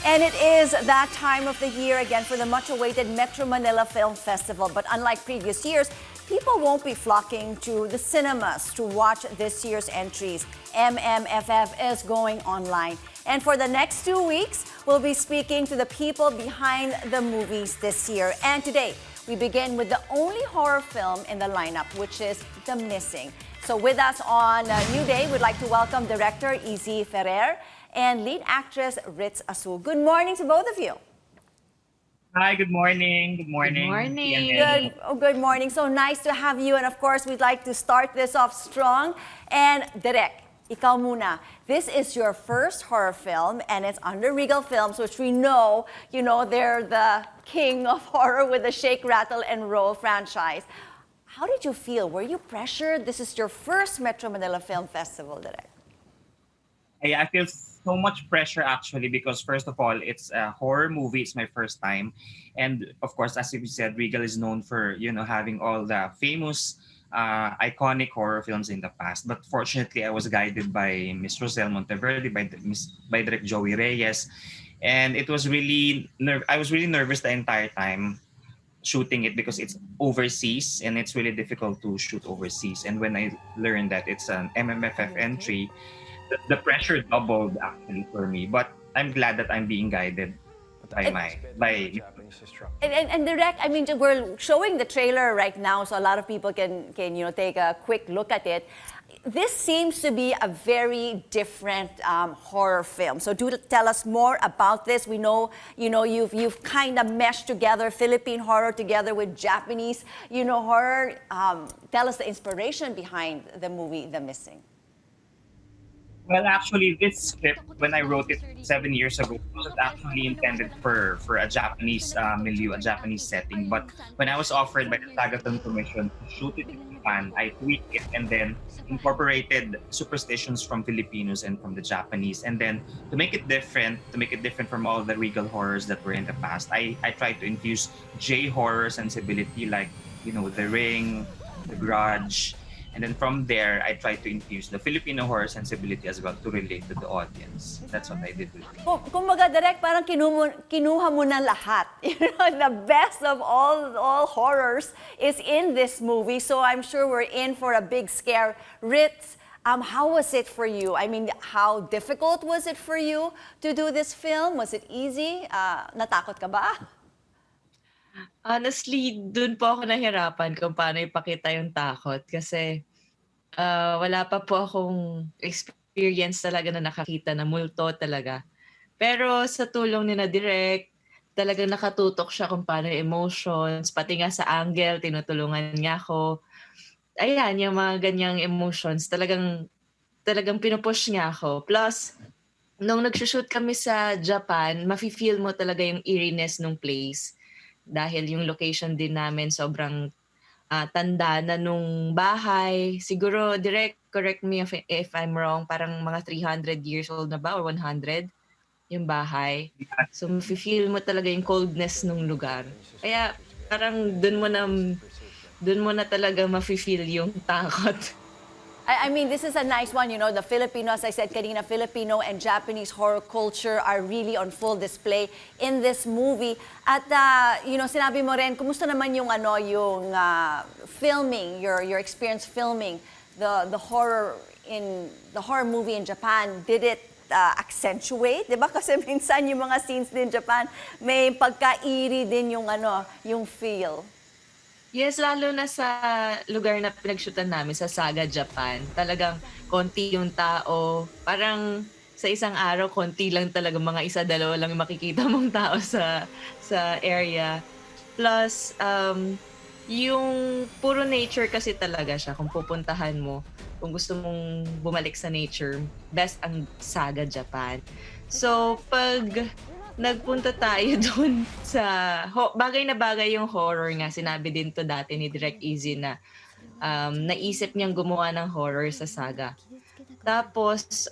And it is that time of the year again for the much-awaited Metro Manila Film Festival. But unlike previous years, people won't be flocking to the cinemas to watch this year's entries. MMFF is going online. And for the next 2 weeks, we'll be speaking to the people behind the movies this year. And today, we begin with the only horror film in the lineup, which is The Missing. So with us on New Day, we'd like to welcome director Ferrer and lead actress Ritz Azul. Good morning to both of you. Hi, good morning. Good morning. Good morning. Good morning. So nice to have you. And of course, we'd like to start this off strong. And Direk, ikaw muna. This is your first horror film and it's under Regal Films, which we know, they're the king of horror with the Shake, Rattle, and Roll franchise. How did you feel? Were you pressured? This is your first Metro Manila Film Festival, Direk. I feel so much pressure actually because first of all, it's a horror movie. It's my first time. And of course, as you said, Regal is known for, having all the famous, iconic horror films in the past. But fortunately, I was guided by Miss Rosel Monteverde, by Direk Joey Reyes. And it was I was really nervous the entire time shooting it because it's overseas and it's really difficult to shoot overseas. And when I learned that it's an MMFF entry, the pressure doubled actually for me. But I'm glad that I'm being guided by And Direk, I mean, we're showing the trailer right now, so a lot of people can take a quick look at it. This seems to be a very different horror film. So do tell us more about this. We know, you've kind of meshed together Philippine horror together with Japanese, horror. Tell us the inspiration behind the movie The Missing. Well, actually, this script, when I wrote it 7 years ago, was actually intended for a Japanese milieu, a Japanese setting. But when I was offered by the Tagaton Commission to shoot it in Japan, I tweaked it and then incorporated superstitions from Filipinos and from the Japanese. And then to make it different from all the Regal horrors that were in the past, I tried to infuse J-horror sensibility like, The Ring, The Grudge. And then from there, I tried to infuse the Filipino horror sensibility as well to relate to the audience. That's what I did with it. Kumbaga, Direk, parang kinuha mo na lahat. The best of all horrors is in this movie. So I'm sure we're in for a big scare. Ritz, how was it for you? I mean, how difficult was it for you to do this film? Was it easy? Natakot ka ba? Honestly, dun po ako nahirapan kung paano ipakita yung takot kasi wala pa po akong experience talaga na nakakita na multo talaga. Pero sa tulong ni na Direk, talagang nakatutok siya kung paano yung emotions, pati nga sa angle, tinutulungan niya ako. Ayan, yung mga ganyang emotions, talagang pinupush niya ako. Plus, nung nagsushoot kami sa Japan, mafe-feel mo talaga yung eeriness ng place. Dahil yung location din namin sobrang tanda na nung bahay. Siguro, Direk, correct me if I'm wrong, parang mga 300 years old na ba or 100 yung bahay. So, mafe-feel mo talaga yung coldness ng lugar. Kaya parang dun mo na talaga mafe-feel yung takot. I mean, this is a nice one. The Filipino, as I said kanina, Filipino and Japanese horror culture are really on full display in this movie. At, sinabi mo rin, kumusta naman yung filming, your experience filming the horror movie in Japan? Did it accentuate? Diba? Kasi minsan yung mga scenes din in Japan, may pagka-eerie din yung feel. Yes, lalo na sa lugar na pinagshootan namin, sa Saga, Japan. Talagang konti yung tao. Parang sa isang araw, konti lang talaga, mga isa-dalawa lang makikita mong tao sa area. Plus, yung puro nature kasi talaga siya. Kung pupuntahan mo, kung gusto mong bumalik sa nature, best ang Saga, Japan. So, pag nagpunta tayo doon sa bagay na bagay yung horror nga. Sinabi din to dati ni Direk Easy na naisip niyang gumawa ng horror sa Saga. Tapos,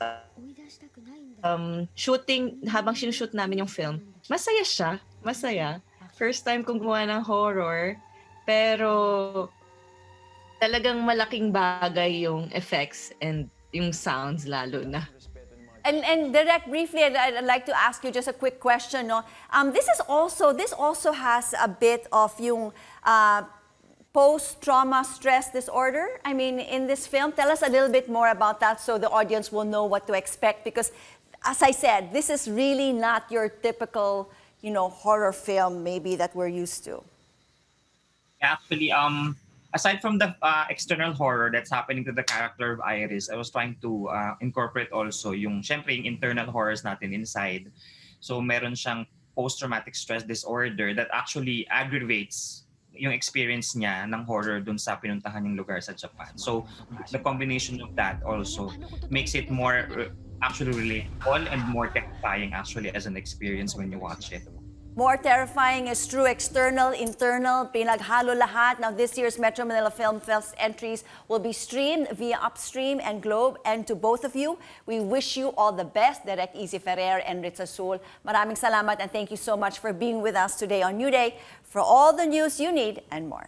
habang sinushoot namin yung film, masaya siya. Masaya. First time kong gumawa ng horror. Pero, talagang malaking bagay yung effects and yung sounds lalo na. And Direct, briefly, I'd like to ask you just a quick question. No? This also has a bit of yung post-trauma stress disorder. I mean, in this film, tell us a little bit more about that so the audience will know what to expect. Because, as I said, this is really not your typical, horror film maybe that we're used to. Actually, aside from the external horror that's happening to the character of Iris, I was trying to incorporate also syempre, yung internal horrors natin inside. So meron siyang post-traumatic stress disorder that actually aggravates yung experience niya ng horror dun sa pinuntahan yung lugar sa Japan. So the combination of that also makes it more actually relatable and more terrifying actually as an experience when you watch it. More terrifying is true, external, internal, pinaghalo lahat. Now, this year's Metro Manila Film Fest entries will be streamed via Upstream and Globe. And to both of you, we wish you all the best, Direct Easy Ferrer and Ritz Azul. Maraming salamat and thank you so much for being with us today on New Day for all the news you need and more.